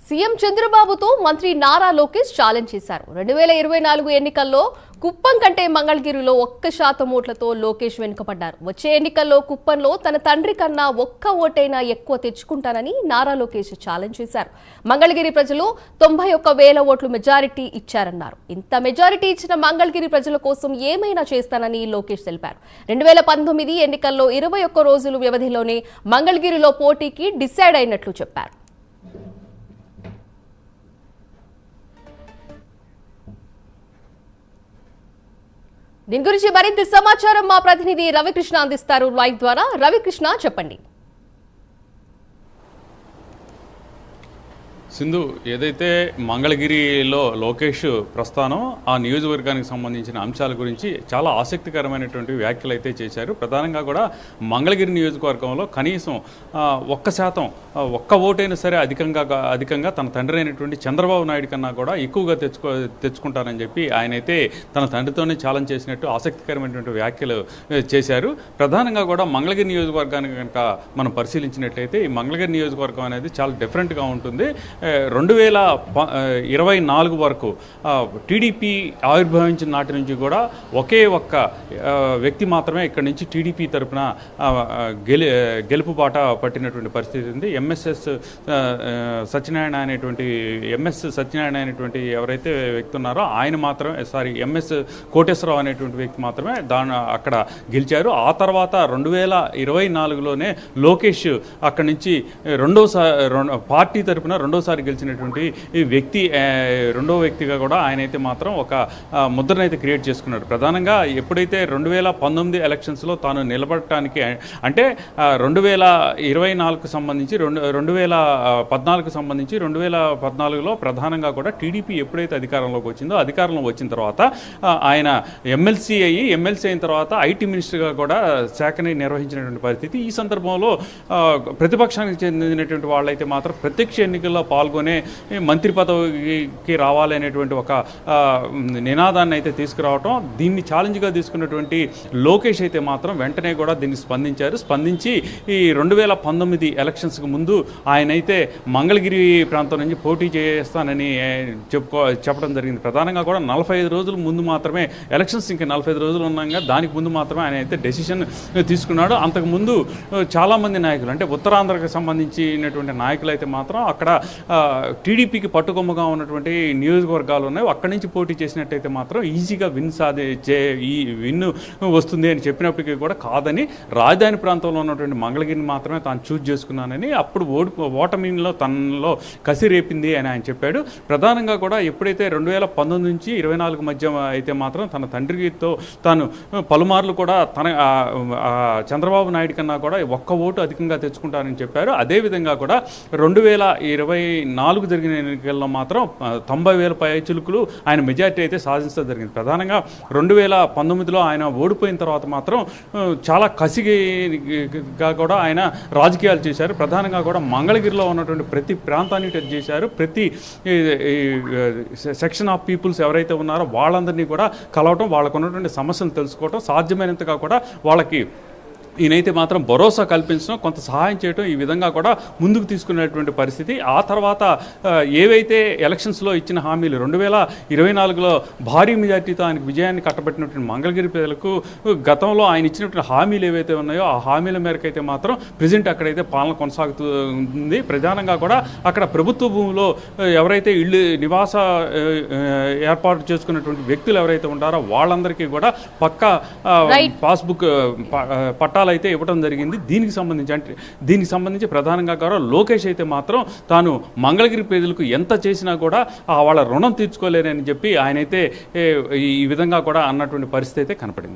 CM చంద్రబాబుతో మంత్రి Nara Lokesh challenge చేశారు. 2024 ఎన్నికల్లో కుప్పం కంటే మంగళగిరిలో 1% ఓట్లతో లోకేష్ వెనుకపడ్డారు. వచ్చే ఎన్నికల్లో కుప్పంలో తన తండ్రి కన్నా ఒక్క ఓటైనా ఎక్కువ తెచ్చుకుంటానని నారా లోకేష్ ఛాలెంజ్ చేశారు. మంగళగిరి ప్రజలు 91,000 ఓట్లు మెజారిటీ ఇచ్చారన్నారు. ఇంత మెజారిటీ ఇచ్చిన మంగళగిరి ప్రజల కోసం ఏమైనా చేస్తానని లోకేష్ తెలిపారు. 2019 ఎన్నికల్లో 21 రోజుల వ్యవధిలోనే మంగళగిరిలో పోటీకి డిసైడ్ అయినట్లు చెప్పారు. దీని గురించి మరింత సమాచారం మా ప్రతినిధి రవికృష్ణ అందిస్తారు లైవ్ ద్వారా. రవికృష్ణ, చెప్పండి. సింధు, ఏదైతే మంగళగిరిలో లోకేష్ ప్రస్థానం ఆ నియోజకవర్గానికి సంబంధించిన అంశాల గురించి చాలా ఆసక్తికరమైనటువంటి వ్యాఖ్యలు అయితే చేశారు. ప్రధానంగా కూడా మంగళగిరి నియోజకవర్గంలో కనీసం 1% ఒక్క ఓటైనా సరే అధికంగా తన తండ్రి అయినటువంటి చంద్రబాబు నాయుడు కన్నా కూడా ఎక్కువగా తెచ్చుకుంటారని చెప్పి ఆయనైతే తన తండ్రితోనే ఛాలెంజ్ చేసినట్టు ఆసక్తికరమైనటువంటి వ్యాఖ్యలు చేశారు. ప్రధానంగా కూడా మంగళగిరి నియోజకవర్గానికి కనుక మనం పరిశీలించినట్లయితే ఈ మంగళగిరి నియోజకవర్గం అనేది చాలా డిఫరెంట్గా ఉంటుంది. 2024 వరకు టీడీపీ ఆవిర్భవించిన నాటి నుంచి కూడా ఒకే ఒక్క వ్యక్తి మాత్రమే ఇక్కడి నుంచి టీడీపీ తరఫున గెలుపు బాట పట్టినటువంటి పరిస్థితి ఉంది. ఎంఎస్ సత్యనారాయణ అనేటువంటి ఎవరైతే వ్యక్తి ఉన్నారో ఆయన మాత్రమే ఎంఎస్ కోటేశ్వరరావు అనేటువంటి వ్యక్తి మాత్రమే అక్కడ గెలిచారు. ఆ తర్వాత 2024లోనే లోకేష్ అక్కడి నుంచి పార్టీ తరఫున రెండోసారి గెలిచినటువంటి వ్యక్తి, రెండో వ్యక్తిగా కూడా ఆయనైతే మాత్రం ఒక ముద్రనైతే క్రియేట్ చేసుకున్నాడు. ప్రధానంగా ఎప్పుడైతే 2019 ఎలక్షన్స్లో తాను నిలబడటానికి అంటే 2024కు సంబంధించి 2014కు సంబంధించి 2014లో ప్రధానంగా కూడా టీడీపీ ఎప్పుడైతే అధికారంలోకి వచ్చిందో అధికారంలో వచ్చిన తర్వాత ఆయన ఎమ్మెల్సీ అయిన తర్వాత ఐటీ మినిస్టర్గా కూడా శాఖని నిర్వహించినటువంటి పరిస్థితి. ఈ సందర్భంలో ప్రతిపక్షానికి చెందినటువంటి వాళ్ళైతే మాత్రం ప్రత్యక్ష ఎన్నికల్లో పాల్గొనే మంత్రి పదవికి రావాలనేటువంటి ఒక నినాదాన్ని అయితే తీసుకురావటం, దీన్ని ఛాలెంజ్గా తీసుకున్నటువంటి లోకేష్ అయితే మాత్రం వెంటనే కూడా దీన్ని స్పందించి ఈ 2019 ఎలక్షన్స్కి ముందు ఆయనైతే మంగళగిరి ప్రాంతం నుంచి పోటీ చేస్తానని చెప్పడం జరిగింది. ప్రధానంగా కూడా 45 రోజుల ముందు మాత్రమే ఎలక్షన్స్, ఇంకా 45 రోజులు ఉన్నాగా దానికి ముందు మాత్రమే ఆయన అయితే డెసిషన్ తీసుకున్నాడు. అంతకుముందు చాలామంది నాయకులు అంటే ఉత్తరాంధ్రకు సంబంధించినటువంటి నాయకులు అయితే మాత్రం అక్కడ టీడీపీకి పట్టుకొమ్మగా ఉన్నటువంటి నియోజకవర్గాలు ఉన్నాయి, అక్కడి నుంచి పోటీ చేసినట్టయితే మాత్రం ఈజీగా విన్ వస్తుంది అని చెప్పినప్పటికీ కూడా కాదని, రాజధాని ప్రాంతంలో ఉన్నటువంటి మంగళగిరిని మాత్రమే తాను చూజ్ చేసుకున్నానని, అప్పుడు ఓటమిలో తనలో కసి రేపింది అని ఆయన చెప్పాడు. ప్రధానంగా కూడా ఎప్పుడైతే 2019 నుంచి 24 మధ్య అయితే మాత్రం తన తండ్రితో తాను పలుమార్లు కూడా చంద్రబాబు నాయుడు కన్నా కూడా ఒక్క ఓటు అధికంగా తెచ్చుకుంటానని చెప్పారు. అదేవిధంగా కూడా 2024 జరిగిన ఎన్నికల్లో మాత్రం 90,000 పైచిలుకులు ఆయన మెజార్టీ అయితే సాధించడం జరిగింది. ప్రధానంగా 2019లో ఆయన ఓడిపోయిన తర్వాత మాత్రం చాలా కసిగా కూడా ఆయన రాజకీయాలు చేశారు. ప్రధానంగా కూడా మంగళగిరిలో ఉన్నటువంటి ప్రతి ప్రాంతాన్ని టచ్ చేశారు. ప్రతి సెక్షన్ ఆఫ్ పీపుల్స్ ఎవరైతే ఉన్నారో వాళ్ళందరినీ కూడా కలవటం, వాళ్ళకు ఉన్నటువంటి సమస్యలు తెలుసుకోవటం, సాధ్యమైనంతగా కూడా వాళ్ళకి ఈయనైతే మాత్రం భరోసా కల్పించడం, కొంత సహాయం చేయడం, ఈ విధంగా కూడా ముందుకు తీసుకునేటువంటి పరిస్థితి. ఆ తర్వాత ఏవైతే ఎలక్షన్స్లో ఇచ్చిన హామీలు 2024లో భారీ మెజార్టీతో ఆయనకు విజయాన్ని కట్టబెట్టినటువంటి మంగళగిరి ప్రజలకు గతంలో ఆయన ఇచ్చినటువంటి హామీలు ఏవైతే ఉన్నాయో ఆ హామీల మేరకు అయితే మాత్రం ప్రజెంట్ అక్కడైతే పాలన కొనసాగుతుంది. ప్రధానంగా కూడా అక్కడ ప్రభుత్వ భూమిలో ఎవరైతే నివాస ఏర్పాటు చేసుకున్నటువంటి వ్యక్తులు ఎవరైతే ఉంటారో వాళ్ళందరికీ కూడా పక్కా పాస్బుక్ పట్టాలు అయితే ఇవ్వడం జరిగింది. దీనికి సంబంధించి ప్రధానంగా కూడా లోకేష్ అయితే మాత్రం తాను మంగళగిరి ప్రజలకు ఎంత చేసినా కూడా వాళ్ళ రుణం తీర్చుకోలేరని చెప్పి ఆయనైతే ఈ విధంగా కూడా అన్నటువంటి పరిస్థితి అయితే కనపడింది.